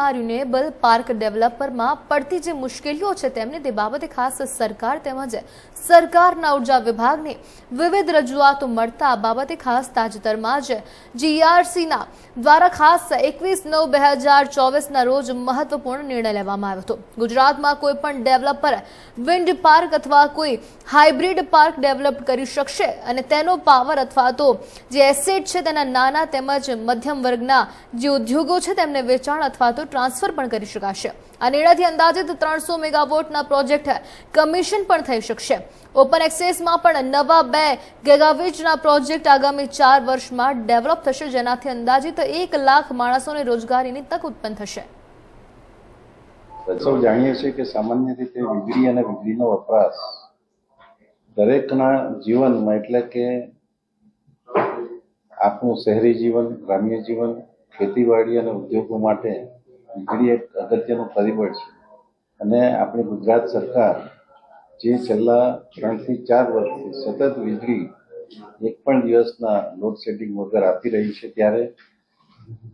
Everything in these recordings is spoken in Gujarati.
રાજ્યમાં રિન્યુએબલ પાર્ક ડેવલપરમાં પડતી જે મુશ્કેલીઓ છે તેમને તે બાબતે ખાસ સરકાર તેમજ સરકારના ઉર્જા વિભાગને વિવિધ રજૂઆતો મળતા આ બાબતે ખાસ તાજેતરમાં જ જીઆરસીના દ્વારા ખાસ 21/9/2024ના રોજ મહત્વપૂર્ણ નિર્ણય લેવામાં આવ્યો હતો। ગુજરાતમાં કોઈ પણ ડેવલપર વિન્ડ પાર્ક અથવા કોઈ હાઇબ્રિડ પાર્ક ડેવલપ કરી શકશે અને તેનો પાવર અથવા તો જે એસેટ છે તેના નાના તેમજ મધ્યમ વર્ગના જે ઉદ્યોગો છે તેમને વેચાણ અથવા તો ટ્રાન્સફર પણ કરી શકાશે। આ નિર્ણયથી અંદાજિત 300 મેગાવોટના પ્રોજેક્ટ કમિશન પણ થઈ શકશે। ઓપન એક્સેસમાં પણ નવા 2 ગીગાવોટના પ્રોજેક્ટ આગામી 4 વર્ષમાં ડેવલપ થશે, જેનાથી અંદાજિત 1 લાખ માણસોને રોજગારીની તક ઉત્પન્ન થશે। સૌ જાણીએ છીએ કે સામાન્ય રીતે વીજળી અને વીજળીનો વપરાશ દરેકના જીવનમાં એટલે કે આપણું શહેરી જીવન, ગ્રામ્ય જીવન, ખેતીવાડી અને ઉદ્યોગો માટે વીજળી એક અગત્યનું પરિબળ છે અને આપણી ગુજરાત સરકાર જે છેલ્લા 3 થી 4 વર્ષથી સતત વીજળી એક પણ દિવસના લોડ શેડિંગ વગર આપી રહી છે, ત્યારે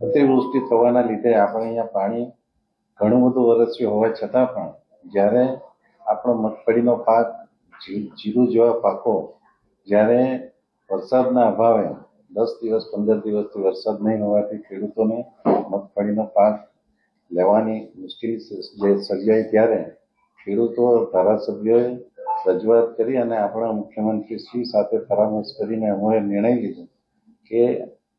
અતિવૃષ્ટિ થવાના લીધે આપણે અહીંયા પાણી ઘણું બધું વરસ્યું હોવા છતાં પણ જ્યારે આપણો મગફળીનો પાક, જીરું જેવા પાકો જ્યારે વરસાદના અભાવે 10 દિવસ 15 દિવસથી વરસાદ નહીં હોવાથી ખેડૂતોને મગફળીનો પાક લેવાની મુશ્કેલી સર્જાઈ, ત્યારે ખેડૂતો ધારાસભ્યોએ રજૂઆત કરી અને આપણા મુખ્યમંત્રી શ્રી સાથે પરામર્શ કરીને અમે નિર્ણય લીધો કે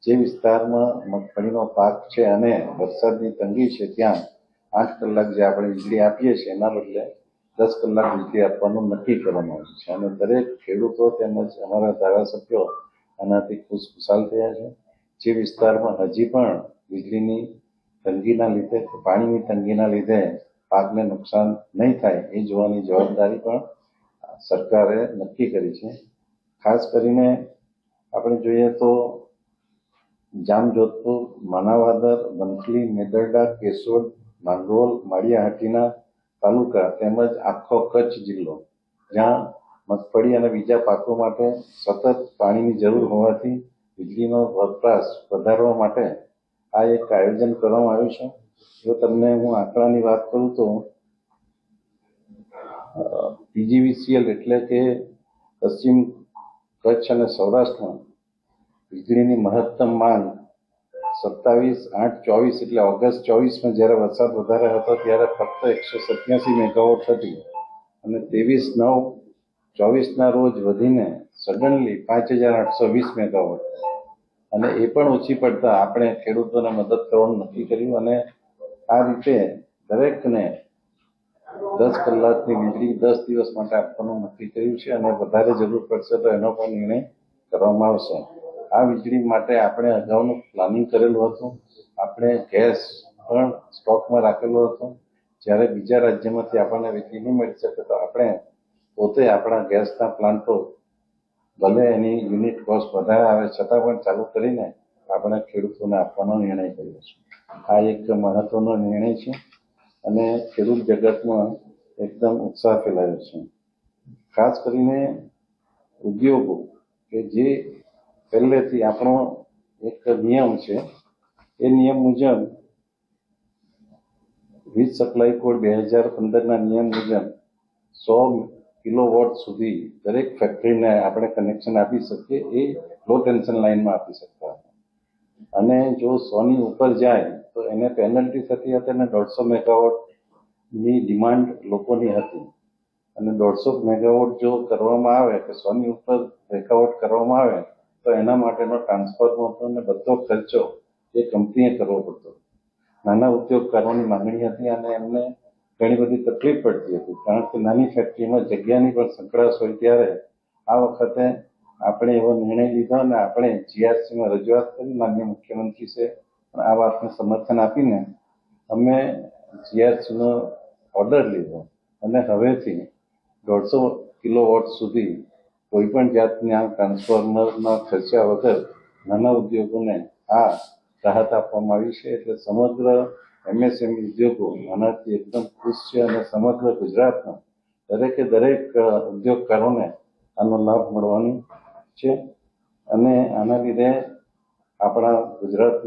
જે વિસ્તારમાં મગફળીનો પાક છે અને વરસાદની તંગી છે ત્યાં 8 કલાક જે આપણે વીજળી આપીએ છીએ એના બદલે 10 કલાક વીજળી આપવાનું નક્કી કરવામાં આવ્યું છે અને દરેક ખેડૂતો તેમજ અમારા ધારાસભ્યો આનાથી ખુશખુશાલ થયા છે। જે વિસ્તારમાં હજી પણ વીજળીની તંગીના લીધે, પાણીની તંગીના લીધે પાકને નુકસાન નહીં થાય એ જોવાની જવાબદારી પણ સરકારે નક્કી કરી છે। ખાસ કરીને આપણે જોઈએ તો જામજોધપુર, માણાવદર, વંથલી, મેદરડા, કેશોદ, માંગરોળ, માળિયાહાટીના તાલુકા તેમજ આખો કચ્છ જિલ્લો જ્યાં મગફળી અને બીજા પાકો માટે સતત પાણીની જરૂર હોવાથી વીજળીનો વપરાશ વધારવા માટે આ એક આયોજન કરવામાં આવ્યું છે। જો તમને હું આંકડાની વાત કરું તો પીજીવીસીએલ એટલે કે પશ્ચિમ કચ્છ અને સૌરાષ્ટ્રમાં વીજળીની મહત્તમ માંગ 27/8/24 એટલે ઓગસ્ટ 24માં જ્યારે વરસાદ વધારે હતો ત્યારે ફક્ત 187 મેગાવોટ હતી અને 23/9/24ના રોજ વધીને સડનલી 5820 મેગાવોટ અને એ પણ ઓછી પડતા આપણે ખેડૂતોને મદદ કરવાનું નક્કી કર્યું અને આ રીતે દરેકને 10 કલાકની વીજળી 10 દિવસ માટે આપવાનું નક્કી કર્યું છે અને વધારે જરૂર પડશે તો એનો પણ નિર્ણય કરવામાં આવશે। આ વીજળી માટે આપણે અગાઉનું પ્લાનિંગ કરેલું હતું। આપણે ગેસ પણ સ્ટોકમાં રાખેલો હતો। જ્યારે બીજા રાજ્યમાંથી આપણને વીજળી નહીં મળી શકે તો આપણે પોતે આપણા ગેસના પ્લાન્ટો ભલે એની યુનિટ કોસ્ટ વધારે આવે છતાં પણ ચાલુ કરીને આપણે ખેડૂતોને આપવાનો નિર્ણય કર્યો છે। આ એક મહત્વનો નિર્ણય છે અને ખેડૂત જગતમાં એકદમ ઉત્સાહ ફેલાયો છે। ખાસ કરીને ઉદ્યોગો કે જે પહેલેથી આપણો એક નિયમ છે, એ નિયમ મુજબ વીજ સપ્લાય કોડ 2015ના નિયમ મુજબ 100 કિલોવોટ સુધી દરેક ફેક્ટરીને આપણે કનેક્શન આપી શકીએ, એ લો ટેન્શન લાઇનમાં આપી શકતા હતા અને જો 100ની ઉપર જાય તો એને પેનલ્ટી થતી હતી અને 150 મેગાવોટની ડિમાન્ડ લોકોની હતી અને 150 મેગાવોટ જો કરવામાં આવે કે 100ની ઉપર મેગાવોટ કરવામાં આવે તો એના માટેનો ટ્રાન્સફરનો અને બધો ખર્ચો એ કંપનીએ કરવો પડતો। નાના ઉદ્યોગકારોની માંગણી હતી અને એમને ઘણી બધી તકલીફ પડતી હતી કારણ કે નાની ફેક્ટરીમાં જગ્યાની પણ સંકળાશ હોય, ત્યારે આ વખતે આપણે એવો નિર્ણય લીધો અને આપણે જીઆરસીમાં રજૂઆત કરી। માનનીય મુખ્યમંત્રી છે પણ આ વાતને સમર્થન આપીને અમે જીઆરસીનો ઓર્ડર લીધો અને હવેથી 150 કિલોવોટ સુધી કોઈ પણ જાતના ટ્રાન્સફોર્મરના ખર્ચા વગર નાના ઉદ્યોગોને આ રાહત આપવામાં આવી છે। એટલે સમગ્ર એમએસએમઈ ઉદ્યોગો આનાથી એકદમ ખુશ છે અને સમગ્ર ગુજરાતમાં દરેકે દરેક ઉદ્યોગકારોને આનો લાભ મળવાનો છે અને આના લીધે આપણા ગુજરાત